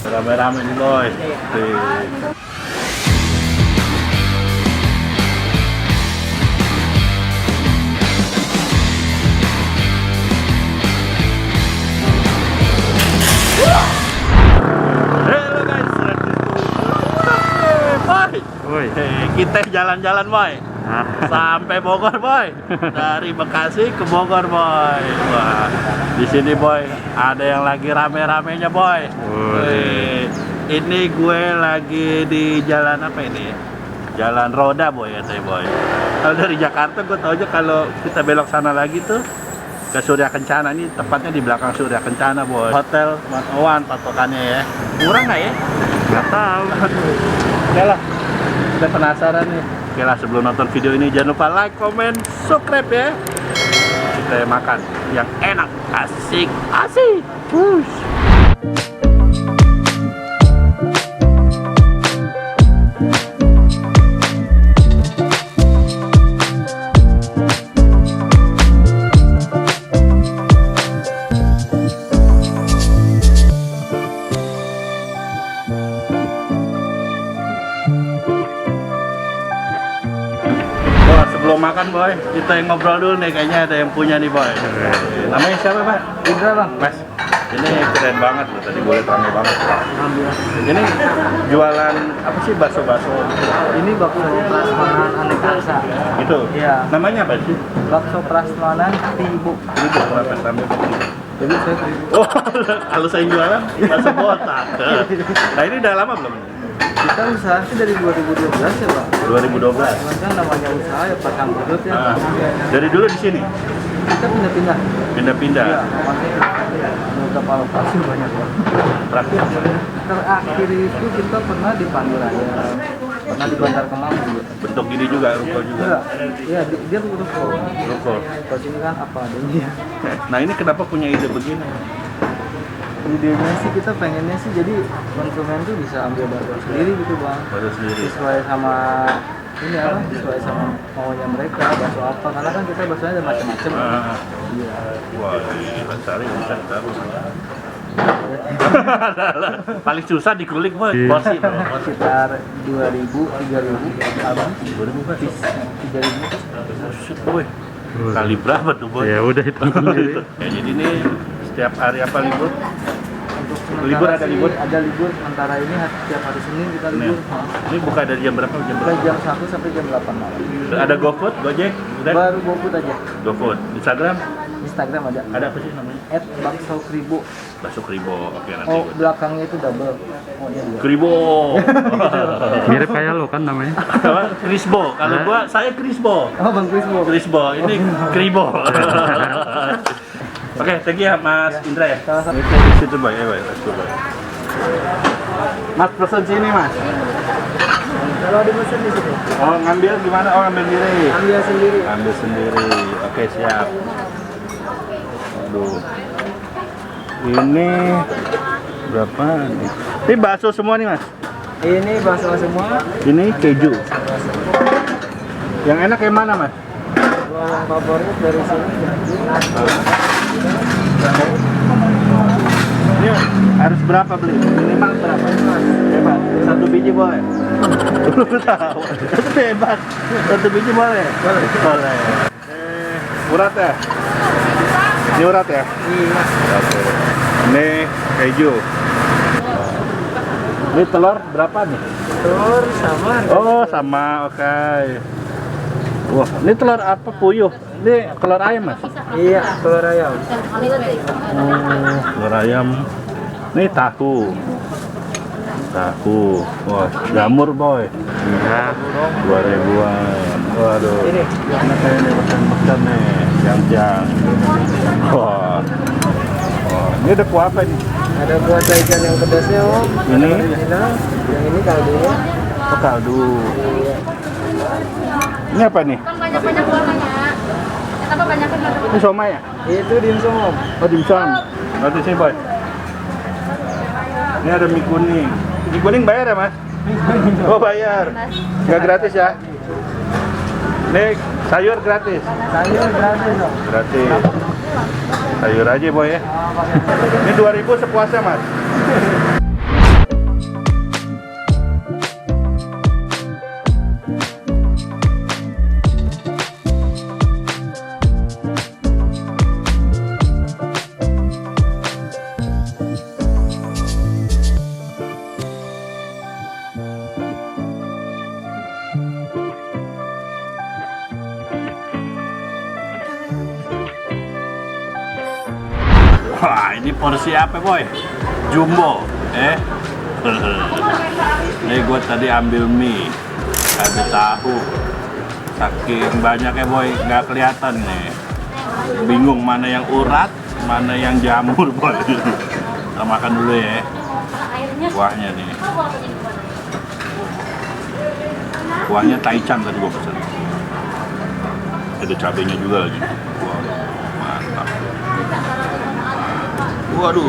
Rame-rame nih boy. Halo guys, boy. Kita jalan-jalan boy. Sampai Bogor boy. Dari Bekasi ke Bogor boy. Wah, di sini boy ada yang lagi rame-ramenya boy. Ini gue lagi di jalan apa ini? Jalan Roda boy ya boy. Kalau dari Jakarta gue tau aja kalau kita belok sana lagi tuh ke Surya Kencana, ini tepatnya di belakang Surya Kencana boy. Hotel 101 patokannya ya. Kurang nggak ya? Nggak tahu. Oke lah, kita penasaran nih. Oke lah, sebelum nonton video ini jangan lupa like, comment, subscribe ya. Kita makan yang enak, asik. Push. Sebelum makan boy, kita yang ngobrol dulu nih, kayaknya ada yang punya nih boy. Namanya siapa Pak? Indra bang. Mas, ini keren banget loh, tadi gue liat rame banget. Ini jualan apa sih, bakso-bakso? Ini bakso prasmanan aneka rasa. Gitu? Iya. Namanya apa sih? Bakso prasmanan Teribu. Itu kenapa rame begitu? Jadi saya Teribu. Oh, kalau saya jualan bakso botak. Nah ini udah lama belum? Kita usaha sih dari 2012 ya bang. 2012. Cuman kan namanya usaha ya pasang perut ya. Ah, dari dulu di sini? Kita pindah-pindah. Pindah-pindah? Iya, makanya beberapa lokasi banyak bang. Terakhir? Terakhir itu kita pernah di Pandiraya, pernah di Bantar Kemang juga. Bentuk gini juga, ruko juga? Iya, dia ruko. Ruko? Kalau sini kan apa adanya. Nah ini kenapa punya ide begini? Idenya sih kita pengennya sih jadi konsumen tuh bisa ambil bakso sendiri gitu bang. Bakso sendiri? Sesuai sama ini apa? Sesuai sama maunya mereka, bakso apa? Karena kan kita baksonya ada macam-macam. Iya. Wah, ini cari bisa terus. Paling susah dikulik boy, porsi bro. Sekitar 2.000, 3.000 abang. 2.000 kan? 3.000. Buset boy. Kali berapa tuh boy? Ya udah itu. Ya, jadi ini setiap hari apa libur? Untuk sementara Libur ada sih libur? Ada libur, sementara ini setiap hari Senin kita libur. Ini buka dari jam berapa? Jam Mulai berapa? jam 1 sampai jam 8 malam. Ada GoFood, Gojek, udah? Baru GoFood aja. GoFood. Instagram? Instagram ada. Ada apa sih namanya? @bakso_kribo. Bakso Kribo. Oke nanti. Oh, belakangnya itu double. Oh, iya dua. Kribo. Mirip kayak lo kan namanya. Apa? Krisbo. Kalau gua saya Krisbo. Oh, Bang Krisbo. Krisbo. Ini Kribo. Oke, thank you ya Mas Indra ya. Sama-sama. Itu di situ boy, ya boy. Mas pesen sini Mas. Kalau dimesin di situ. Oh ngambil gimana? Oh ngambil sendiri. Ambil sendiri. Ambil sendiri. Oke siap. Aduh. Ini berapa nih? Ini bakso semua nih Mas. Ini bakso semua. Ini keju. Yang enak yang mana Mas? Yang favorit dari sini. Ini harus berapa beli? Minimal berapa? Hebat. Satu biji boleh? Belum tahu. Itu hebat. Satu biji boleh? Boleh. Boleh. Urat ya? Ini urat ya? Iya. Oke. Ini keju. Ini telur berapa nih? Telur sama. Oh sama, oke. Wah, ini telur apa? Puyuh. Ini telur ayam Mas? Iya, telur ayam. Oh, telur ayam. Ini tahu. Wah, jamur boy. Ya. 2.000-an. Waduh. Ini. Enak kayak ini makan nih. Jam-jam. Wah. Ini ada kuah apa nih? Ada buah ikan yang pedasnya om. Ini? Yang ini kaldunya. Oh, kaldu. Iya. Ini apa nih? Kan banyak-banyak warnanya. Kenapa banyak kan? Ini somai ya? Itu dimsum om. Oh, dimsum. Nanti sini boy. Ini ada mie kuning. Mie kuning bayar ya Mas? Oh bayar. Nggak gratis ya? Ini Sayur gratis. Sayur gratis dong. Gratis. Sayur aja boy ya. Ini 2.000 sepuasnya mas. Wah, ini porsi apa boy? Jumbo, Nih gue tadi ambil mie, ada tahu. Saking banyaknya boy, nggak kelihatan nih. Bingung mana yang urat, mana yang jamur boy. Kita makan dulu ya. Kuahnya nih. Kuahnya taichan tadi gue pesan. Ada cabenya juga lagi. Wah, mantap. Waduh.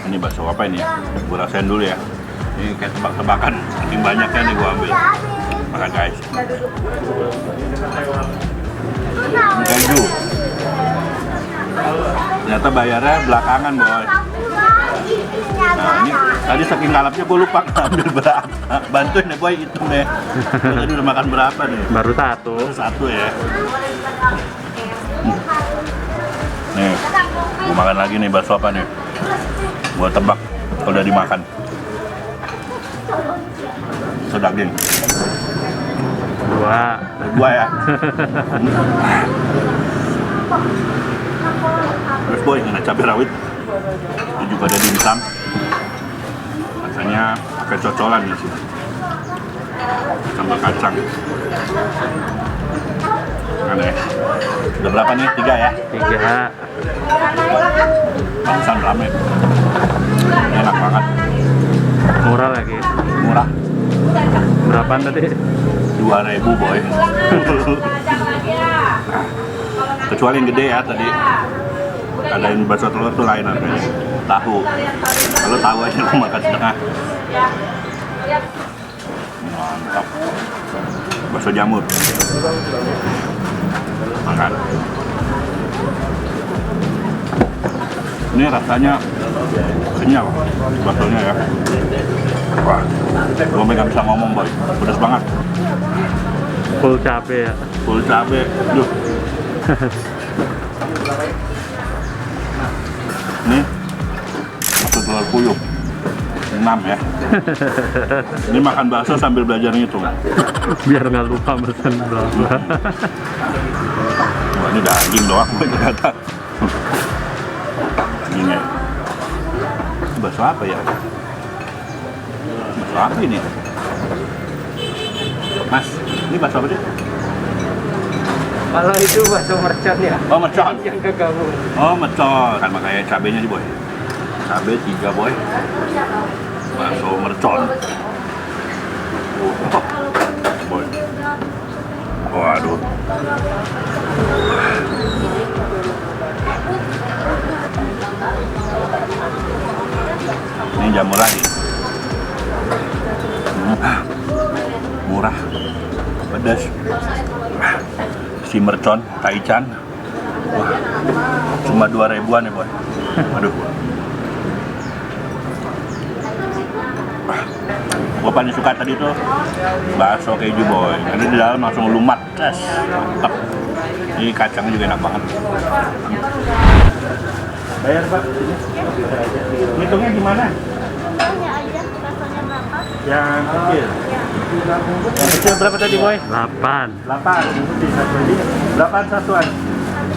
Ini bakso apa ini ya? Gue rasain dulu ya. Ini kayak tebak-tebakan. Saking banyaknya nih gue ambil. Makan guys. Ini keju. Ternyata bayarnya belakangan boy. Nah ini tadi saking kalapnya gue lupa ambil berapa. Bantuin ya boy, hitung deh. Tadi udah makan berapa nih? Baru satu. Baru satu ya. Nih, gue makan lagi nih bakso apa nih? Gue tebak kalau udah dimakan. Itu daging. Dua ya. Terus boy, ada cabai rawit. Ini juga ada dimsum. Rasanya pakai cocolan di sini. Sambal kacang. Mana ya? Udah berapa nih? 3 ya? 3. Pantesan rame. Ini enak banget. Murah lagi. Murah. Berapaan tadi? 2.000 boy. Kecuali yang gede ya tadi. Ada yang bakso telur tuh lain harganya. Tahu. Kalau tahu aja aku makan setengah. Mantap. Bakso jamur. Makan. Ini rasanya kenyal baksonya ya. Wah, gue nggak bisa ngomong boy. Pedas banget. Full cabe ya. Full cabe. Duh. Ini bakso telur puyuh 6 ya. Ini makan bakso sambil belajar ngitung. Biar nggak lupa pesan berapa. Wah, ini daging doang ternyata. Dagingnya. Ini bakso apa ya? Bakso apa ini? Mas, ini bakso apa sih? Kalau itu bakso mercon ya. Oh, mercon. Yang kegabung. Oh, mercon. Kan makanya cabenya nih boy. Cabe 3 boy. Bakso mercon. Oh, boy. Waduh. Ini jamur lagi. Murah. Pedas. Si mercon, taichan. Wah. Cuma 2.000-an ya, boy. Aduh. Gue paling suka tadi tuh bakso keju boy. Karena di dalam langsung lumat. Mantap. Ini kacangnya juga enak banget. Bayar pak. Hitungnya gimana? Tanya aja baksonya berapa? Yang kecil. Yang kecil berapa tadi boy? 8. 8. 8 satuan.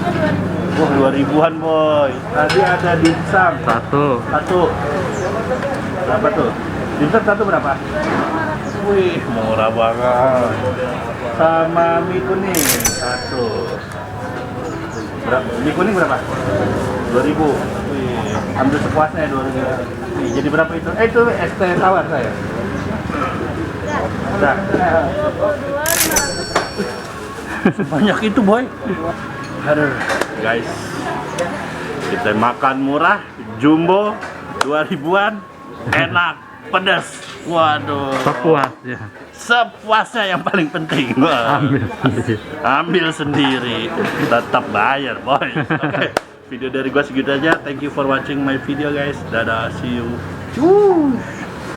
Satunya 2.000. Wah 2.000-an boy. Tadi ada dimsum. 1. Berapa tuh? Dimsum 1 berapa? Wih, murah banget. Sama mie kuning 1. Berapa? Mie kuning berapa? 2.000. Wih, ambil sepuasnya ya 2.000. Nih, jadi berapa itu? Itu es teh tawar saya. Udah. Sebanyak itu boy. Aduh, guys. Kita makan murah, jumbo, 2.000-an, enak, pedas. Waduh. Sepuasnya. Sepuasnya yang paling penting. Wah. Ambil sendiri. Ambil sendiri. Tetap bayar, boy. Oke. Video dari gua segitu aja. Thank you for watching my video, guys. Dadah, see you.